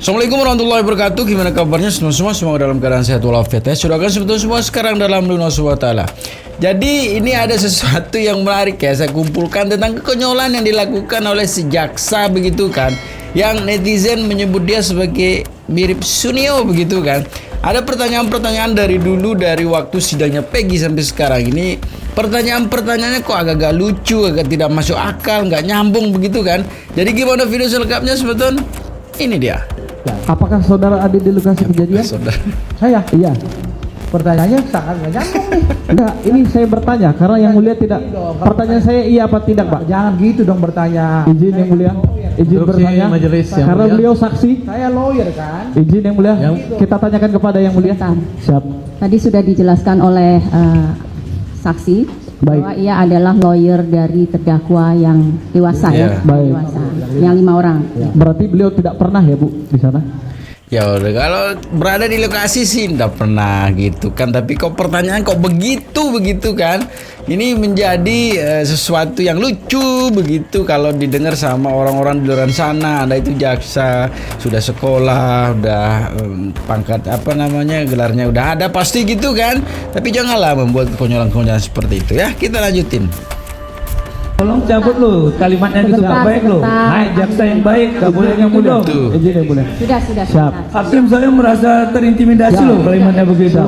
Assalamualaikum warahmatullahi wabarakatuh. Gimana kabarnya semua? Semoga dalam keadaan sehat walafiat ya. Sudah kan sebetulnya semua sekarang dalam lindungan Allah SWT. Jadi ini ada sesuatu yang menarik ya. Saya kumpulkan tentang kekonyolan yang dilakukan oleh si jaksa begitu kan, yang netizen menyebut dia sebagai mirip Sunio begitu kan. Ada pertanyaan-pertanyaan dari dulu, dari waktu sidangnya Peggy sampai sekarang ini. Pertanyaan-pertanyaannya kok agak-agak lucu, agak tidak masuk akal, nggak nyambung begitu kan. Jadi gimana video selengkapnya sebetulnya? Ini dia. Apakah saudara ada di lokasi kejadian? Saudara. Saya? Iya. Pertanyaannya sangat nggak nyambung nih. Enggak, ini saya bertanya karena yang mulia tidak. Pertanyaan saya iya apa tidak, Pak? Jangan gitu dong bertanya. Izin yang mulia. Izin bertanya. Majelis yang Karena mulia. beliau saksi. Saya lawyer kan. Izin yang mulia. Kita tanyakan kepada yang mulia. Siap. Tadi sudah dijelaskan oleh saksi Baik. bahwa ia adalah lawyer dari terdakwa yang dewasa Iya. ya, Baik. dewasa, yang 5 orang. Berarti beliau tidak pernah ya, Bu, di sana? Ya udah, kalau berada di lokasi sih enggak pernah gitu kan, tapi kok pertanyaan kok begitu kan, ini menjadi sesuatu yang lucu begitu kalau didengar sama orang-orang di luar sana. Ada itu jaksa, sudah sekolah, udah pangkat apa namanya, gelarnya udah ada pasti gitu kan, tapi janganlah membuat konyolan-konyolan seperti itu ya. Kita lanjutin. Tolong cabut lu kalimatnya itu Sebentar, gak baik lu. sebentar. Hai jaksa yang baik, gak boleh yang mulia. Tuh. Izin yang mulia. Sudah. Siap. Hakim saya merasa terintimidasi loh kalimatnya begitu.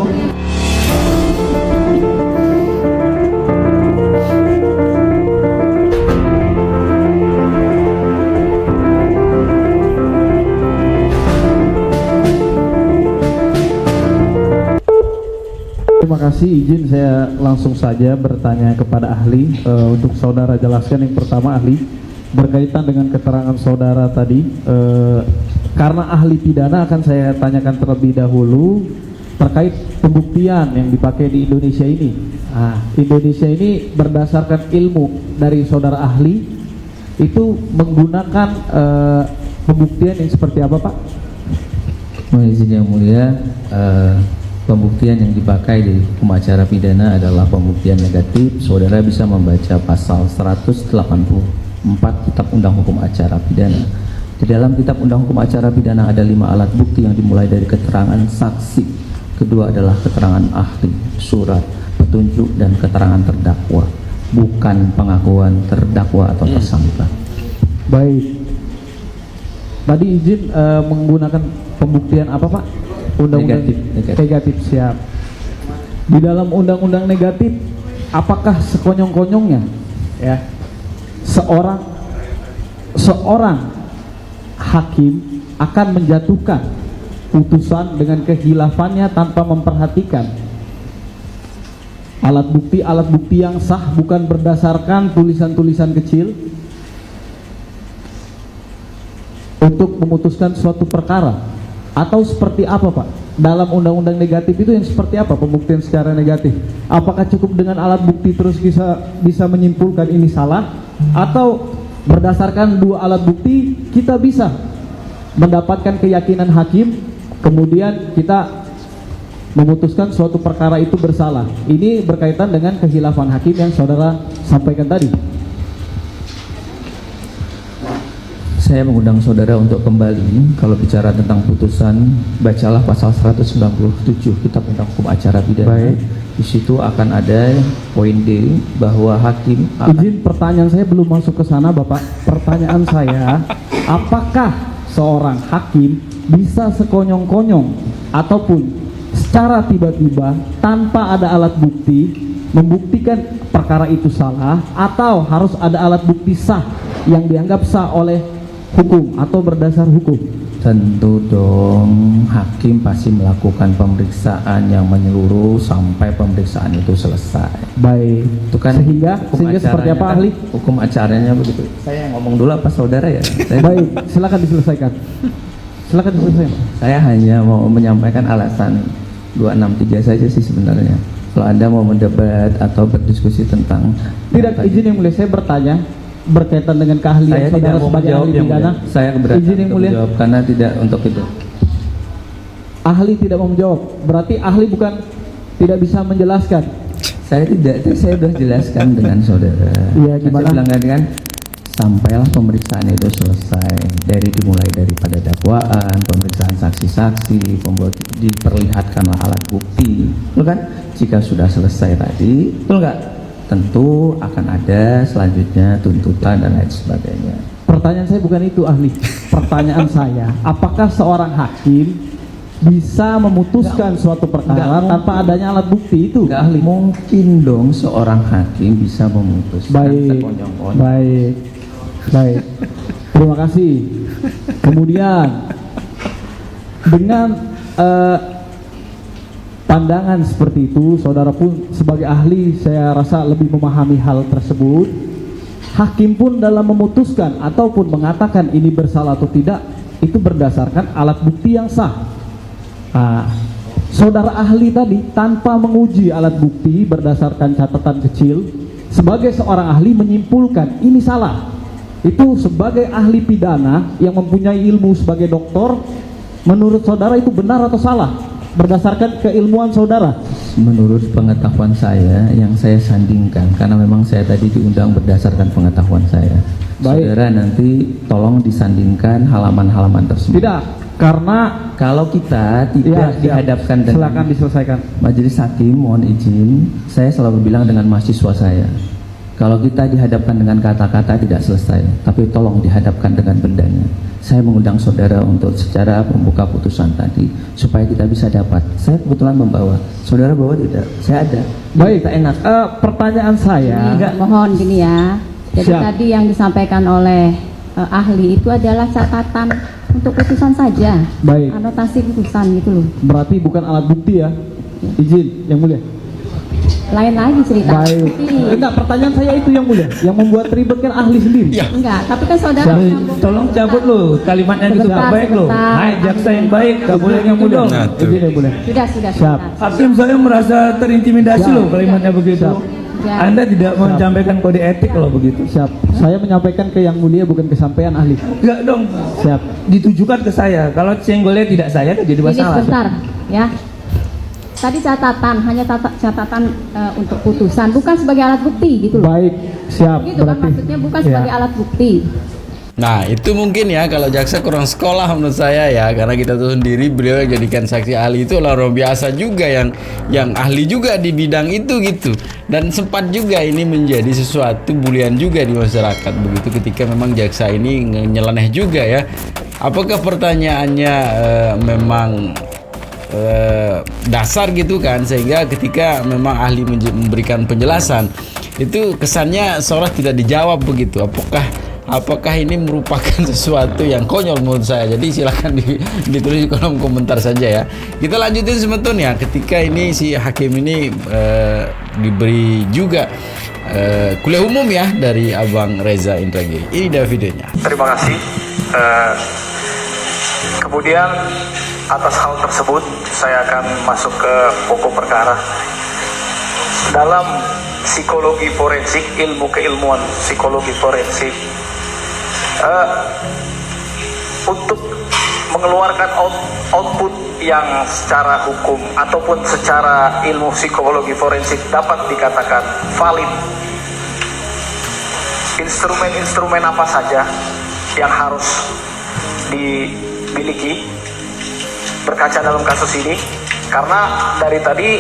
Terima kasih, izin saya langsung saja bertanya kepada ahli. Untuk saudara jelaskan yang pertama, ahli, berkaitan dengan keterangan saudara tadi, karena ahli pidana akan saya tanyakan terlebih dahulu terkait pembuktian yang dipakai di Indonesia ini. Indonesia ini berdasarkan ilmu dari saudara ahli itu menggunakan pembuktian yang seperti apa, Pak? Mohon izin yang mulia, pembuktian yang dipakai di hukum acara pidana adalah pembuktian negatif. Saudara bisa membaca pasal 184 Kitab Undang Hukum Acara Pidana. Di dalam Kitab Undang Hukum Acara Pidana ada 5 alat bukti yang dimulai dari keterangan saksi, kedua adalah keterangan ahli, surat, petunjuk, dan keterangan terdakwa, bukan pengakuan terdakwa atau tersangka. Baik. Tadi izin menggunakan pembuktian apa, Pak? Undang-undang negatif. Siap. Di dalam undang-undang negatif, apakah sekonyong-konyongnya ya seorang hakim akan menjatuhkan putusan dengan kehilafannya tanpa memperhatikan alat bukti yang sah, bukan berdasarkan tulisan-tulisan kecil untuk memutuskan suatu perkara? Atau seperti apa, Pak? Dalam undang-undang negatif itu yang seperti apa pembuktian secara negatif? Apakah cukup dengan alat bukti terus bisa menyimpulkan ini salah? Atau berdasarkan 2 alat bukti kita bisa mendapatkan keyakinan hakim, kemudian kita memutuskan suatu perkara itu bersalah? Ini berkaitan dengan kehilafan hakim yang saudara sampaikan tadi. Saya mengundang saudara untuk kembali, kalau bicara tentang putusan, bacalah pasal 197 Kitab Undang Hukum Acara Pidana. Baik. Di situ akan ada poin D bahwa hakim Izin, pertanyaan saya belum masuk ke sana, Bapak. Pertanyaan saya, apakah seorang hakim bisa sekonyong-konyong ataupun secara tiba-tiba tanpa ada alat bukti membuktikan perkara itu salah, atau harus ada alat bukti sah yang dianggap sah oleh hukum atau berdasar hukum? tentu dong hakim pasti melakukan pemeriksaan yang menyeluruh sampai pemeriksaan itu selesai. Baik. Itu kan sehingga hukum seperti acaranya apa, kan, ahli? hukum acaranya begitu. Saya ngomong dulu apa saudara ya? Baik, silakan diselesaikan. Silakan diselesaikan. Saya hanya mau menyampaikan alasan 263 saja sih sebenarnya. Kalau Anda mau mendebat atau berdiskusi tentang Tidak, izin yang mulia, saya bertanya berkaitan dengan keahlian saya saudara tidak mau sebagai menjawab ahli yang pidana. mulia. Saya keberatan Izin yang untuk mulia. menjawab karena tidak untuk itu. Ahli tidak mau menjawab, berarti ahli bukan tidak bisa menjelaskan. Saya tidak, itu saya sudah jelaskan dengan saudara. Iya, Kan gimana? saya bilang kan sampailah pemeriksaan itu selesai, dimulai daripada dakwaan, pemeriksaan saksi-saksi, diperlihatkanlah alat bukti, betul kan? Jika sudah selesai tadi, betul nggak? Tentu akan ada selanjutnya tuntutan dan lain sebagainya. Pertanyaan saya bukan itu, ahli. Pertanyaan saya, apakah seorang hakim bisa memutuskan suatu perkara tanpa adanya alat bukti itu, Nggak ahli? mungkin dong seorang hakim bisa memutuskan Baik, sekonyong-konyong. baik, baik. Terima kasih. Kemudian dengan pandangan seperti itu, saudara pun sebagai ahli saya rasa lebih memahami hal tersebut. Hakim pun dalam memutuskan ataupun mengatakan ini bersalah atau tidak itu berdasarkan alat bukti yang sah. Saudara ahli tadi tanpa menguji alat bukti berdasarkan catatan kecil, sebagai seorang ahli menyimpulkan ini salah. Itu sebagai ahli pidana yang mempunyai ilmu sebagai doktor, menurut saudara itu benar atau salah berdasarkan keilmuan saudara? Menurut pengetahuan saya yang saya sandingkan, karena memang saya tadi diundang berdasarkan pengetahuan saya. Baik. Saudara nanti tolong disandingkan halaman-halaman tersebut. Tidak, karena Kalau kita tidak siap. dihadapkan dengan Silakan diselesaikan. majelis hakim, mohon izin, saya selalu bilang dengan mahasiswa saya, kalau kita dihadapkan dengan kata-kata tidak selesai, tapi tolong dihadapkan dengan bendanya. Saya mengundang saudara untuk secara membuka putusan tadi supaya kita bisa dapat. Saya kebetulan membawa, saudara bawa tidak? Saya ada. Baik, Kita enak. pertanyaan saya. Mohon gini ya. Jadi Siap. tadi yang disampaikan oleh ahli itu adalah catatan untuk putusan saja. Baik. Anotasi putusan gitu loh. Berarti bukan alat bukti ya? Izin, yang mulia. Lain lagi cerita. Baik. Enggak, pertanyaan saya itu yang mulia. Yang membuat ribet kan ahli sendiri. Ya. Enggak, tapi kan saudara Siap. menyambung- Tolong cabut lo kalimatnya itu Sebentar, tak baik lo. sebentar. Hai jaksa yang baik, gak boleh nyambung dong. Nah, tuh. Izin yang mulia. Sudah. Siap. sebentar. Hakim saya merasa terintimidasi Siap. loh kalimatnya begitu. Siap. Ya. Anda tidak menyampaikan kode etik loh begitu. Siap. Saya menyampaikan ke yang mulia bukan ke sampean ahli. Enggak dong. Siap. Ditujukan ke saya. Kalau senggolnya tidak saya itu jadi Ini masalah. sebentar ya. Tadi catatan, hanya catatan untuk putusan, bukan sebagai alat bukti gitu loh. Baik, siap. Gitu kan maksudnya, bukan Ya. sebagai alat bukti. Nah itu mungkin ya kalau jaksa kurang sekolah menurut saya ya, karena kita tuh sendiri beliau yang jadikan saksi ahli itu orang biasa juga yang ahli juga di bidang itu gitu, dan sempat juga ini menjadi sesuatu bulian juga di masyarakat begitu ketika memang jaksa ini nyeleneh juga ya. Apakah pertanyaannya memang dasar gitu kan, sehingga ketika memang ahli memberikan penjelasan itu kesannya seolah tidak dijawab begitu. Apakah ini merupakan sesuatu yang konyol menurut saya. Jadi silakan ditulis di kolom komentar saja ya. Kita lanjutin sebetulnya ketika ini si hakim ini diberi juga kuliah umum ya dari Abang Reza Indragiri. Ini dia videonya. Terima kasih. Kemudian atas hal tersebut saya akan masuk ke pokok perkara. Dalam psikologi forensik, ilmu keilmuan psikologi forensik, untuk mengeluarkan output yang secara hukum ataupun secara ilmu psikologi forensik dapat dikatakan valid, instrumen-instrumen apa saja yang harus dimiliki berkaca dalam kasus ini, karena dari tadi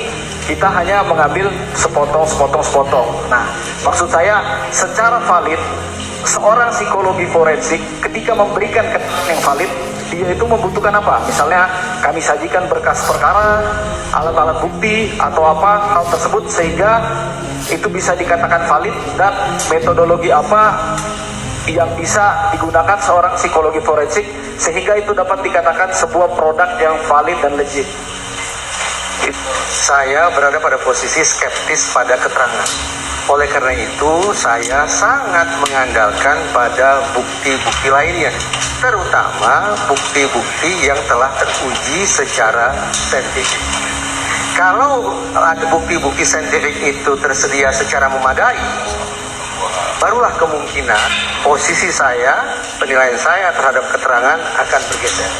kita hanya mengambil sepotong. Nah, maksud saya secara valid seorang psikologi forensik ketika memberikan keterangan yang valid, dia itu membutuhkan apa? Misalnya kami sajikan berkas perkara, alat-alat bukti atau apa hal tersebut sehingga itu bisa dikatakan valid, dan metodologi apa yang bisa digunakan seorang psikologi forensik sehingga itu dapat dikatakan sebuah produk yang valid dan legit. Saya berada pada posisi skeptis pada keterangan. Oleh karena itu, saya sangat mengandalkan pada bukti-bukti lainnya, terutama bukti-bukti yang telah teruji secara saintifik. Kalau ada bukti-bukti saintifik itu tersedia secara memadai, barulah kemungkinan posisi saya, penilaian saya terhadap keterangan akan bergeser.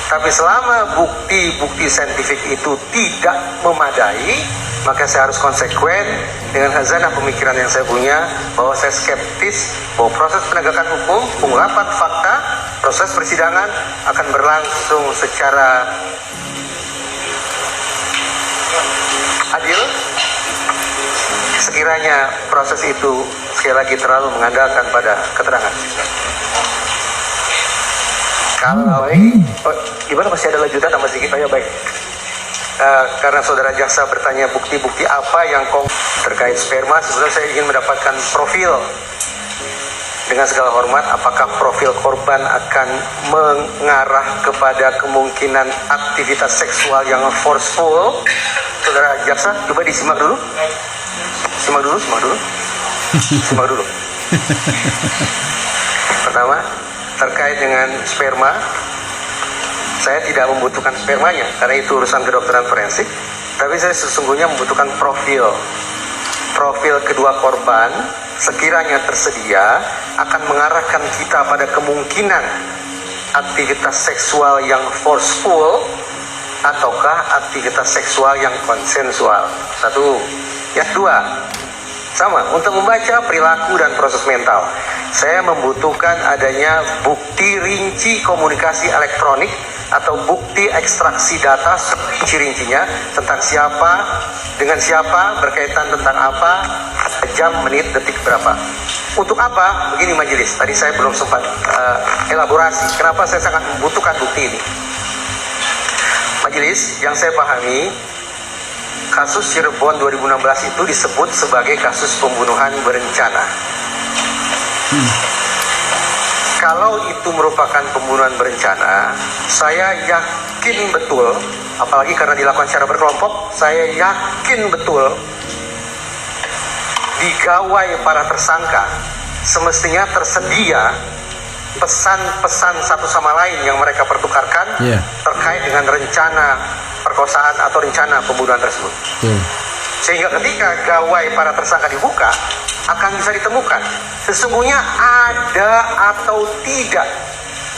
Tapi selama bukti-bukti saintifik itu tidak memadai, maka saya harus konsekuen dengan khazanah pemikiran yang saya punya, bahwa saya skeptis bahwa proses penegakan hukum, pengungkapan fakta, proses persidangan akan berlangsung secara adil sekiranya proses itu sekali lagi terlalu mengandalkan pada keterangan. Kalau gimana, masih ada lanjutan tambah sedikit? Ya baik. Karena saudara jaksa bertanya bukti-bukti apa yang terkait sperma, sebenarnya saya ingin mendapatkan profil. Dengan segala hormat, apakah profil korban akan mengarah kepada kemungkinan aktivitas seksual yang forceful? Saudara jaksa, coba disimak dulu. Simak dulu. Pertama, terkait dengan sperma, saya tidak membutuhkan spermanya karena itu urusan kedokteran forensik, tapi saya sesungguhnya membutuhkan profil kedua korban. Sekiranya tersedia akan mengarahkan kita pada kemungkinan aktivitas seksual yang forceful ataukah aktivitas seksual yang konsensual. Satu. Yang kedua, sama, untuk membaca perilaku dan proses mental, saya membutuhkan adanya bukti rinci komunikasi elektronik atau bukti ekstraksi data rinci-rincinya tentang siapa, dengan siapa, berkaitan tentang apa, jam, menit, detik berapa. Untuk apa? Begini majelis, tadi saya belum sempat elaborasi kenapa saya sangat membutuhkan bukti ini. Majelis, yang saya pahami, kasus Cirebon 2016 itu disebut sebagai kasus pembunuhan berencana. Kalau itu merupakan pembunuhan berencana, saya yakin betul, apalagi karena dilakukan secara berkelompok, saya yakin betul di gawai para tersangka semestinya tersedia pesan-pesan satu sama lain yang mereka pertukarkan terkait dengan rencana perkosaan atau rencana pembunuhan tersebut. Sehingga ketika gawai para tersangka dibuka, akan bisa ditemukan sesungguhnya ada atau tidak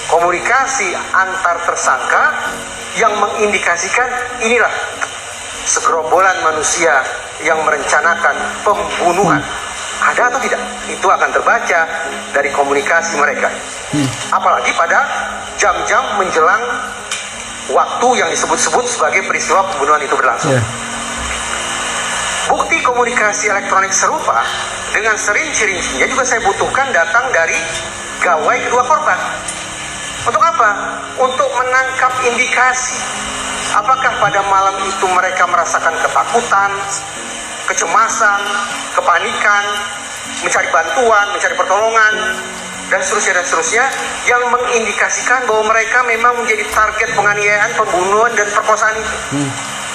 komunikasi antar tersangka yang mengindikasikan inilah segerombolan manusia yang merencanakan pembunuhan. Ada atau tidak? Itu akan terbaca dari komunikasi mereka. Apalagi pada jam-jam menjelang waktu yang disebut-sebut sebagai peristiwa pembunuhan itu berlangsung. Bukti komunikasi elektronik serupa dengan serinci-rincinya juga saya butuhkan datang dari gawai kedua korban. Untuk apa? Untuk menangkap indikasi apakah pada malam itu mereka merasakan ketakutan, kecemasan, kepanikan, mencari bantuan, mencari pertolongan, dan seterusnya yang mengindikasikan bahwa mereka memang menjadi target penganiayaan, pembunuhan, dan perkosaan itu.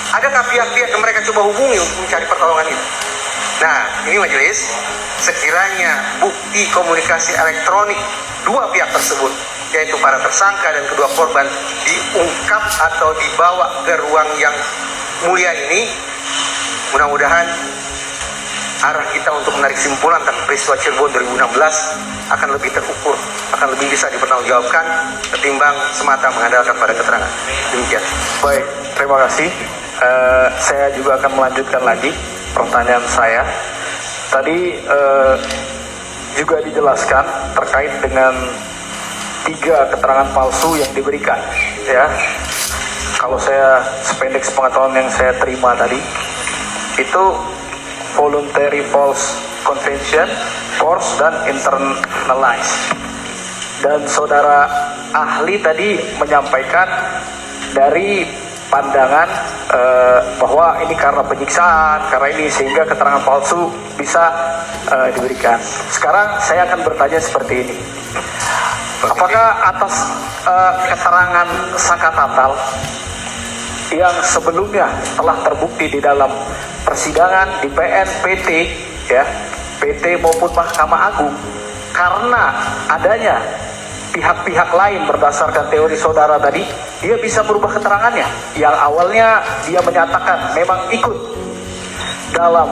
Adakah pihak-pihak yang mereka coba hubungi untuk mencari pertolongan itu? Nah, ini majelis, sekiranya bukti komunikasi elektronik dua pihak tersebut, yaitu para tersangka dan kedua korban, diungkap atau dibawa ke ruang yang mulia ini, mudah-mudahan arah kita untuk menarik simpulan tentang peristiwa Cirebon 2016 akan lebih terukur, akan lebih bisa dipertanggungjawabkan ketimbang semata mengandalkan pada keterangan. Demikian. Baik, terima kasih. Saya juga akan melanjutkan lagi pertanyaan saya. Tadi juga dijelaskan terkait dengan 3 keterangan palsu yang diberikan, ya. Kalau saya sependek sepengetahuan yang saya terima tadi, itu voluntary false confession, forced dan internalized. Dan saudara ahli tadi menyampaikan dari pandangan bahwa ini karena penyiksaan, karena ini sehingga keterangan palsu bisa diberikan. Sekarang saya akan bertanya seperti ini. Apakah atas keterangan Saka Tatal yang sebelumnya telah terbukti di dalam persidangan di PN, PT, ya, PT maupun Mahkamah Agung, karena adanya pihak-pihak lain berdasarkan teori saudara tadi, dia bisa berubah keterangannya. Yang awalnya dia menyatakan memang ikut dalam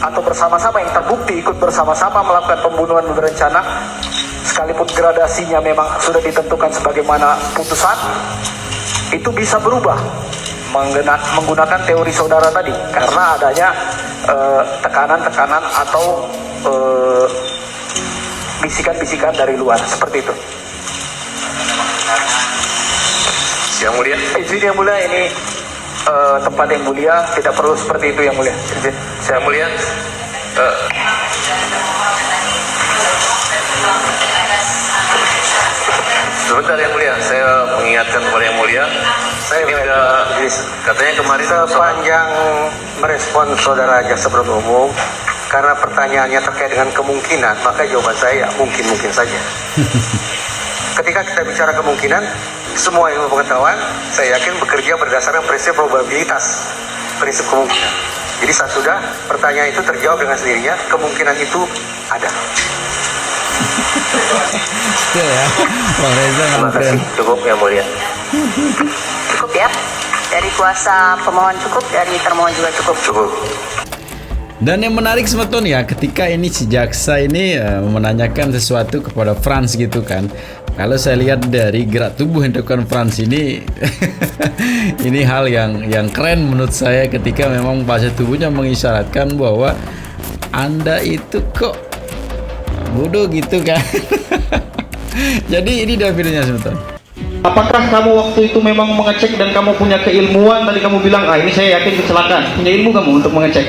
atau bersama-sama, yang terbukti ikut bersama-sama melakukan pembunuhan berencana, sekalipun gradasinya memang sudah ditentukan sebagaimana putusan, itu bisa berubah menggunakan teori saudara tadi karena adanya tekanan-tekanan atau bisikan-bisikan dari luar seperti itu. Yang mulia, Izin yang mulia, ini tempat yang mulia, tidak perlu seperti itu yang mulia. Izin. yang mulia, sebentar yang mulia, saya mengingatkan kepada yang mulia, saya tidak, katanya kemarin Sepanjang merespon saudara jaksa penuntut umum, karena pertanyaannya terkait dengan kemungkinan, maka jawaban saya mungkin-mungkin saja. Ketika kita bicara kemungkinan, semua ilmu pengetahuan saya yakin bekerja berdasarkan prinsip probabilitas, prinsip kemungkinan. Jadi saat sudah pertanyaan itu terjawab dengan sendirinya, kemungkinan itu ada. Betul ya, Bang Reza terima kasih, keren. cukup yang mulia. Cukup ya? Dari kuasa pemohon cukup, dari termohon juga cukup. Cukup. Dan yang menarik sebetulnya ya, ketika ini si jaksa ini menanyakan sesuatu kepada Franz gitu kan. Kalau saya lihat dari gerak tubuh yang dilakukan Franz ini ini hal yang keren menurut saya, ketika memang bahasa tubuhnya mengisyaratkan bahwa Anda itu kok bodoh gitu kan. Jadi ini dia videonya sebetulnya. Apakah kamu waktu itu memang mengecek dan kamu punya keilmuan? Tadi kamu bilang, ini saya yakin kecelakaan. Punya ilmu kamu untuk mengecek?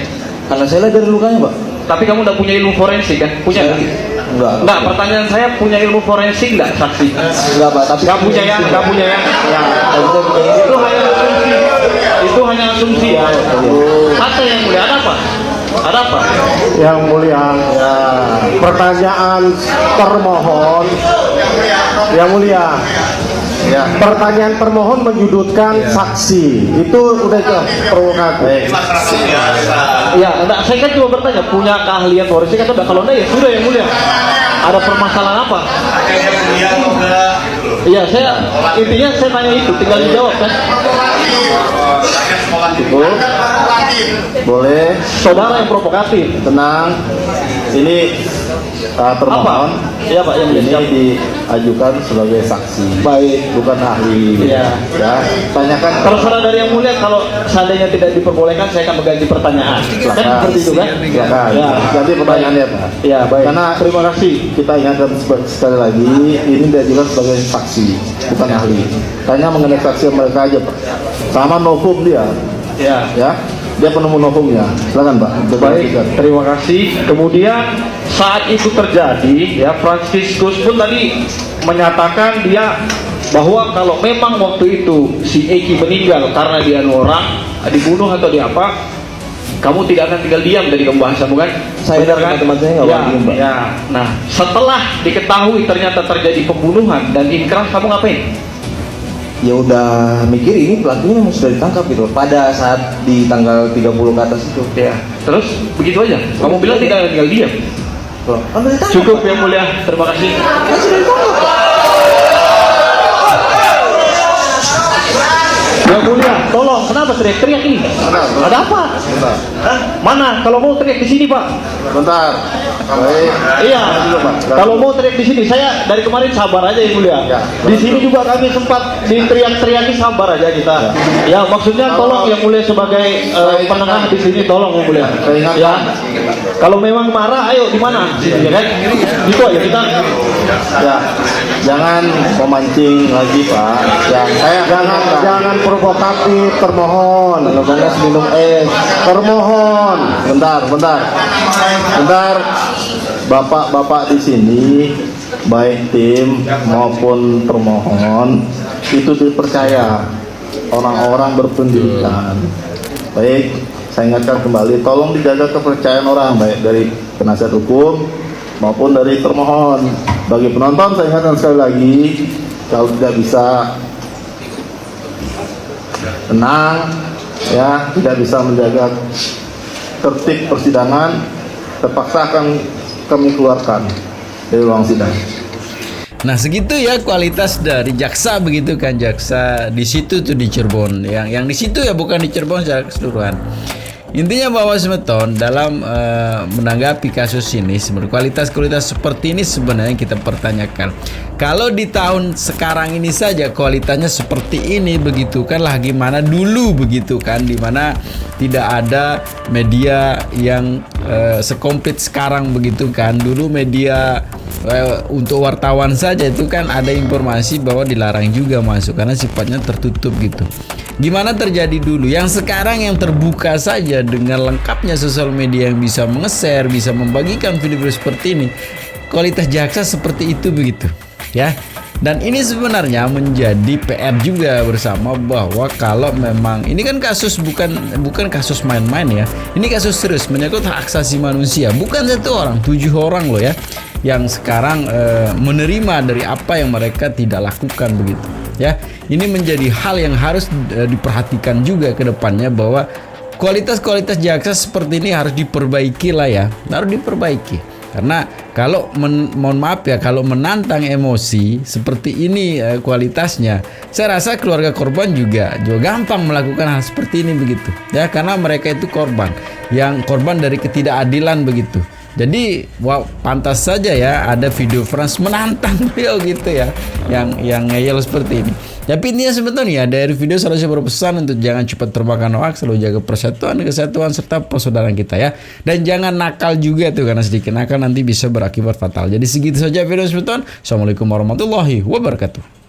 Karena saya lihat dari lukanya, Pak. Tapi kamu udah punya ilmu forensik kan? Punya nggak? Enggak, pertanyaan saya, punya ilmu forensik nggak saksi? Enggak, Pak, tapi Nggak punya ya? Nggak punya ya? Ya, itu hanya asumsi ya. Kata yang mulia, ada apa? Ada apa? Yang mulia, pertanyaan termohon. Yang mulia, pertanyaan termohon menyudutkan saksi. Itu udah provokatif. Ya, enggak, saya kan cuma bertanya, punya keahlian forensik atau enggak? Kalau enggak ya sudah yang mulia. Ada permasalahan apa? Iya, saya intinya saya tanya itu, tinggal dijawab kan. Cukup. Boleh. Saudara yang provokatif. Tenang. Ini termohon. Iya Pak, yang Ini diajukan sebagai saksi. Baik, bukan ahli. Iya. Ya, tanyakan. Kalau saudara dari yang mulia, kalau seandainya tidak diperbolehkan, saya akan mengganti pertanyaan. Kan seperti itu kan? Silakan. Ya. Jadi pertanyaannya Pak. Ya, baik. Karena terima kasih, kita ingatkan sekali lagi, ini diajukan sebagai saksi, bukan ahli. Tanya mengenai saksi mereka aja Pak. Sama novum dia. Ya. Dia penemu novumnya. Silakan Pak. Baik, terima kasih. Kemudian saat itu terjadi, ya, Franciscus pun tadi menyatakan dia bahwa kalau memang waktu itu si Eki meninggal karena dia orang dibunuh atau dia apa, kamu tidak akan tinggal diam dari kamu bahasa, bukan? Saya dan teman-teman saya nggak Ya, diem, Pak. ya. Nah, setelah diketahui ternyata terjadi pembunuhan dan inkrah, kamu ngapain? Ya udah mikir ini pelakunya memang sudah ditangkap gitu pada saat di tanggal 30 ke atas itu. Ya. Terus begitu aja. Kamu bilang tidak akan tinggal diam. Loh, kan udah ditangkap. Cukup yang mulia, terima kasih. Kan sudah ditangkap. Yang mulia, tolong, kenapa teriak-teriak ini? Ada apa? Hah? Mana? Kalau mau teriak di sini, Pak. Bentar. Baik. Iya. Kalau mau teriak di sini, saya dari kemarin sabar aja yang mulia. Di sini juga kami sempat diteriak-teriaki, sabar aja kita. Ya, maksudnya tolong yang mulia sebagai penengah di sini, tolong yang mulia. Ya. Kalau memang marah, ayo di mana? Ya kan? Itu aja kita. Ya, jangan memancing lagi Pak. Ya, saya jangan provokatif, termohon. Kalau minum es, termohon. Bentar. Bapak-bapak di sini, baik tim maupun termohon, itu dipercaya orang-orang berpendidikan. Baik, saya ingatkan kembali, tolong dijaga kepercayaan orang, baik dari penasihat hukum maupun dari termohon. Bagi penonton saya ingatkan sekali lagi, kalau tidak bisa tenang, ya, tidak bisa menjaga tertib persidangan, terpaksa akan kami keluarkan dari ruang sidang. Nah segitu ya kualitas dari jaksa begitu kan, jaksa di situ tuh di Cirebon, yang di situ ya, bukan di Cirebon secara keseluruhan. Intinya bahwa semeton dalam menanggapi kasus ini, kualitas seperti ini sebenarnya kita pertanyakan. Kalau di tahun sekarang ini saja kualitasnya seperti ini, begitu kan lah gimana dulu begitu kan, dimana tidak ada media yang sekomplit sekarang begitu kan. Dulu media untuk wartawan saja itu kan ada informasi bahwa dilarang juga masuk karena sifatnya tertutup gitu. Gimana terjadi dulu? Yang sekarang yang terbuka saja dengan lengkapnya sosial media yang bisa nge-share, bisa membagikan video-video seperti ini. Kualitas jaksa seperti itu begitu, ya. Dan ini sebenarnya menjadi PR juga bersama bahwa kalau memang ini kan kasus bukan kasus main-main ya. Ini kasus serius menyangkut hak asasi manusia. Bukan 1 orang, 7 orang loh ya yang sekarang menerima dari apa yang mereka tidak lakukan begitu. Ya, ini menjadi hal yang harus diperhatikan juga ke depannya bahwa kualitas jaksa seperti ini harus diperbaiki lah ya, harus diperbaiki. Karena kalau mohon maaf ya, kalau menantang emosi seperti ini kualitasnya, saya rasa keluarga korban juga gampang melakukan hal seperti ini begitu. Ya, karena mereka itu korban dari ketidakadilan begitu. Jadi pantas saja ya ada video Frans menantang beliau gitu ya, yang ngeyel seperti ini. Tapi intinya sebetulnya dari video saya berpesan untuk jangan cepat termakan hoax, selalu jaga persatuan, kesatuan serta persaudaraan kita ya. Dan jangan nakal juga tuh, karena sedikit nakal nanti bisa berakibat fatal. Jadi segitu saja video sebetulnya. Assalamualaikum warahmatullahi wabarakatuh.